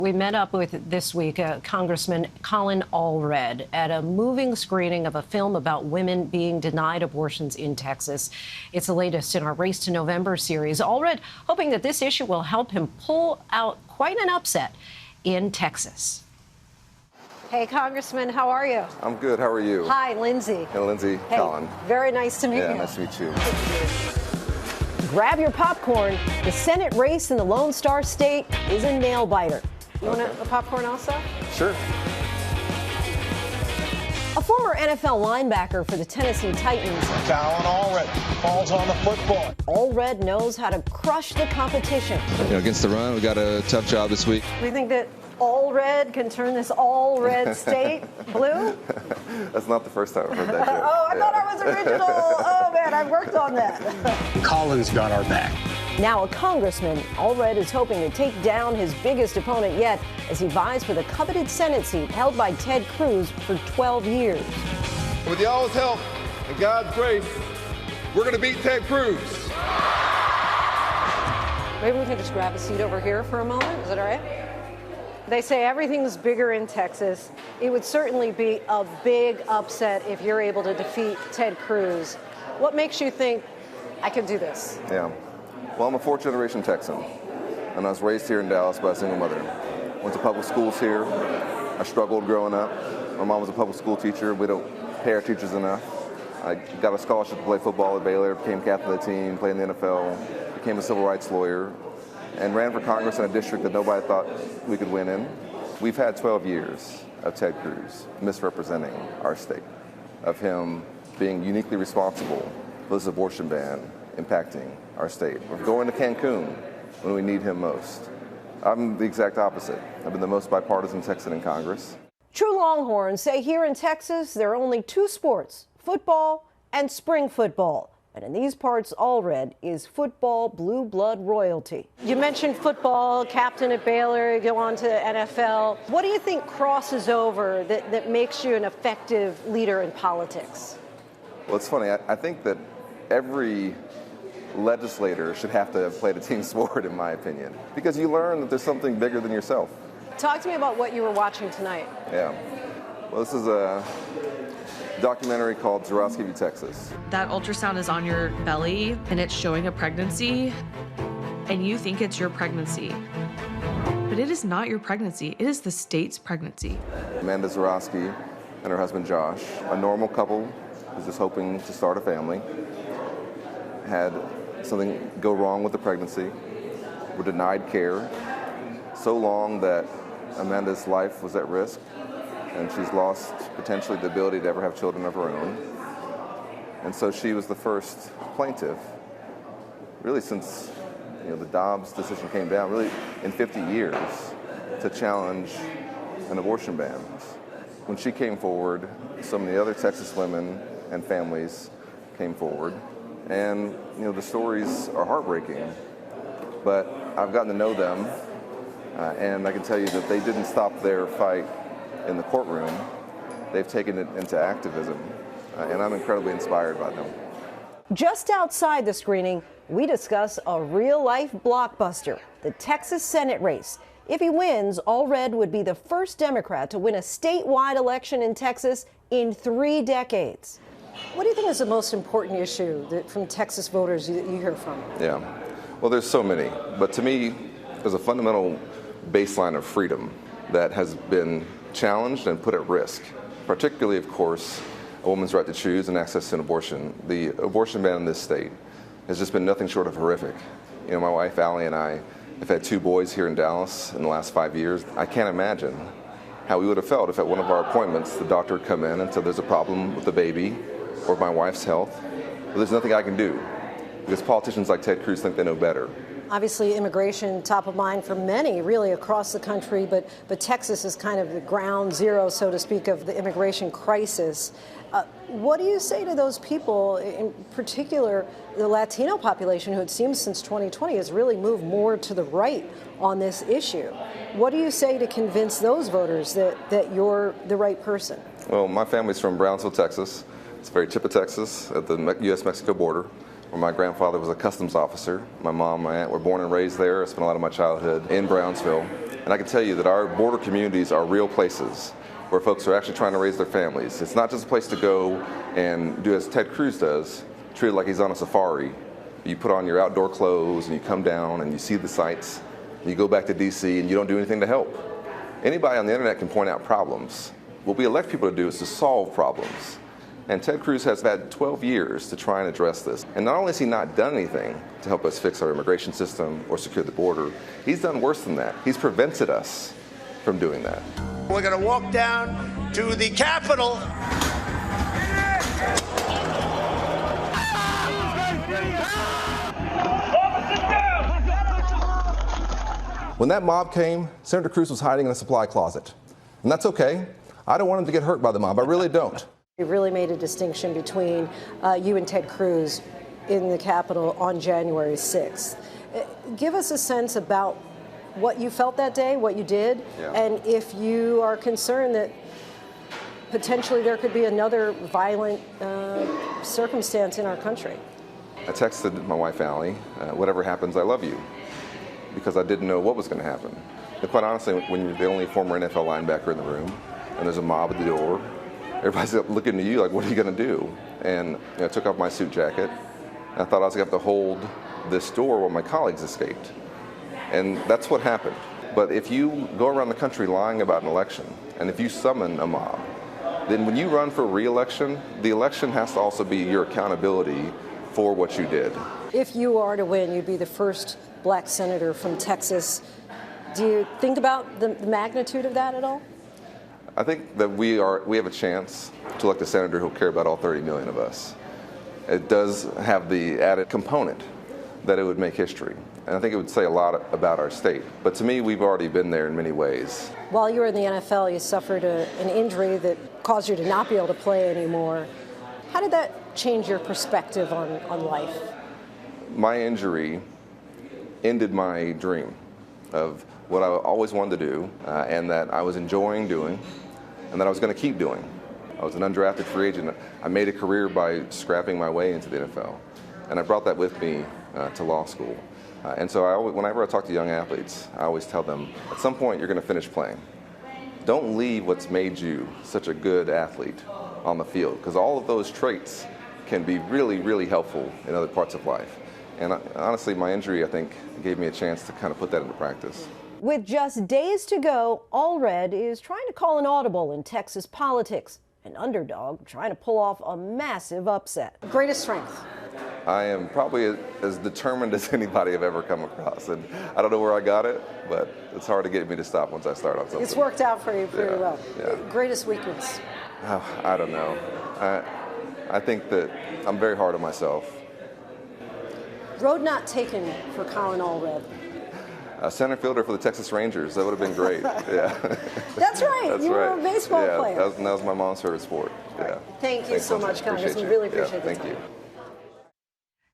We met up with, this week, Congressman Colin Allred at a moving screening of a film about women being denied abortions in Texas. It's the latest in our Race to November series. Allred hoping that this issue will help him pull out quite an upset in Texas. Hey, Congressman, how are you? I'm good. How are you? Hi, Linsey. Hey, Linsey. Hey, Colin. very nice to meet you. Yeah, nice to meet you. Grab your popcorn. The Senate race in the Lone Star State is a nail-biter. You want a popcorn also? Sure. A former NFL linebacker for the Tennessee Titans, Colin Allred falls on the football. Allred knows how to crush the competition. Against the run, we got a tough job this week. We think that Allred can turn this all-red state blue? That's not the first time I've heard that joke. Oh, I thought I was original. Oh, man, I worked on that. Colin's got our back. Now a congressman, Allred is hoping to take down his biggest opponent yet as he vies for the coveted Senate seat held by Ted Cruz for 12 years. With y'all's help and God's grace, we're going to beat Ted Cruz. Maybe we can just grab a seat over here for a moment. Is that all right? They say everything's bigger in Texas. It would certainly be a big upset if you're able to defeat Ted Cruz. What makes you think I can do this? Yeah. Well, I'm a fourth-generation Texan, and I was raised here in Dallas by a single mother. Went to public schools here. I struggled growing up. My mom was a public school teacher. We don't pay our teachers enough. I got a scholarship to play football at Baylor, became captain of the team, played in the NFL, became a civil rights lawyer, and ran for Congress in a district that nobody thought we could win in. We've had 12 years of Ted Cruz misrepresenting our state, of him being uniquely responsible for this abortion ban impacting our state. We're going to Cancun when we need him most. I'm the exact opposite. I've been the most bipartisan Texan in Congress. True Longhorns say here in Texas there are only two sports, football and spring football. And in these parts, Allred is football blue blood royalty. You mentioned football, captain at Baylor, you go on to NFL. What do you think crosses over that makes you an effective leader in politics? Well, it's funny. I think that every legislator should have to have played a team sport, in my opinion, because you learn that there's something bigger than yourself. Talk to me about what you were watching tonight. Yeah. Well, this is a documentary called Zurofsky v. Texas. That ultrasound is on your belly and it's showing a pregnancy and you think it's your pregnancy. But it is not your pregnancy. It is the state's pregnancy. Amanda Zurofsky and her husband Josh, a normal couple who's just hoping to start a family, had something go wrong with the pregnancy, were denied care so long that Amanda's life was at risk, and she's lost potentially the ability to ever have children of her own. And so she was the first plaintiff, really since the Dobbs decision came down, really in 50 years, to challenge an abortion ban. When she came forward, so many other Texas women and families came forward. And, the stories are heartbreaking, but I've gotten to know them, and I can tell you that they didn't stop their fight in the courtroom. They've taken it into activism, and I'm incredibly inspired by them. Just outside the screening, we discuss a real-life blockbuster, the Texas Senate race. If he wins, Allred would be the first Democrat to win a statewide election in Texas in 3 decades. What do you think is the most important issue from Texas voters you hear from? Yeah, well, there's so many, but to me, there's a fundamental baseline of freedom that has been challenged and put at risk, particularly, of course, a woman's right to choose and access to an abortion. The abortion ban in this state has just been nothing short of horrific. My wife, Allie, and I have had 2 boys here in Dallas in the last 5 years. I can't imagine how we would have felt if at one of our appointments the doctor would come in and said there's a problem with the baby or my wife's health. But there's nothing I can do because politicians like Ted Cruz think they know better. Obviously, immigration top of mind for many, really across the country, but Texas is kind of the ground zero, so to speak, of the immigration crisis. What do you say to those people, in particular the Latino population, who it seems since 2020 has really moved more to the right on this issue? What do you say to convince those voters that you're the right person? Well, my family's from Brownsville, Texas. It's the very tip of Texas at the U.S.-Mexico border. where my grandfather was a customs officer. My mom and my aunt were born and raised there. I spent a lot of my childhood in Brownsville. And I can tell you that our border communities are real places where folks are actually trying to raise their families. It's not just a place to go and do as Ted Cruz does, treat it like he's on a safari. You put on your outdoor clothes and you come down and you see the sights. And you go back to D.C. and you don't do anything to help. Anybody on the internet can point out problems. What we elect people to do is to solve problems. And Ted Cruz has had 12 years to try and address this. And not only has he not done anything to help us fix our immigration system or secure the border, he's done worse than that. He's prevented us from doing that. We're going to walk down to the Capitol. When that mob came, Senator Cruz was hiding in a supply closet. And that's okay. I don't want him to get hurt by the mob. I really don't. You really made a distinction between you and Ted Cruz in the Capitol on January 6th. Give us a sense about what you felt that day, what you did, and if you are concerned that potentially there could be another violent circumstance in our country. I texted my wife, Allie, whatever happens, I love you, because I didn't know what was going to happen. And quite honestly, when you're the only former NFL linebacker in the room, and there's a mob at the door, everybody's looking to you like, what are you going to do? And I took off my suit jacket, and I thought I was going to have to hold this door while my colleagues escaped. And that's what happened. But if you go around the country lying about an election, and if you summon a mob, then when you run for re-election, the election has to also be your accountability for what you did. If you are to win, you'd be the first black senator from Texas. Do you think about the magnitude of that at all? I think that we have a chance to elect a senator who'll care about all 30 million of us. It does have the added component that it would make history. And I think it would say a lot about our state. But to me, we've already been there in many ways. While you were in the NFL, you suffered an injury that caused you to not be able to play anymore. How did that change your perspective on life? My injury ended my dream of what I always wanted to do and that I was enjoying doing and that I was going to keep doing. I was an undrafted free agent. I made a career by scrapping my way into the NFL. And I brought that with me to law school. And so whenever I talk to young athletes, I always tell them, at some point you're going to finish playing. Don't leave what's made you such a good athlete on the field, because all of those traits can be really, really helpful in other parts of life. And honestly, my injury, I think, gave me a chance to kind of put that into practice. With just days to go, Allred is trying to call an audible in Texas politics. An underdog trying to pull off a massive upset. Greatest strength? I am probably as determined as anybody I've ever come across. And I don't know where I got it, but it's hard to get me to stop once I start on something. It's worked out for you pretty well. Yeah. Greatest weakness? Oh, I don't know. I think that I'm very hard on myself. Road not taken for Colin Allred. Center fielder for the Texas Rangers. That would have been great. Yeah. That's right. That's you right. were a baseball player. That was my mom's favorite sport. Yeah. Thank you so much, Congressman. Appreciate you. Really appreciate yeah, the thank time. you.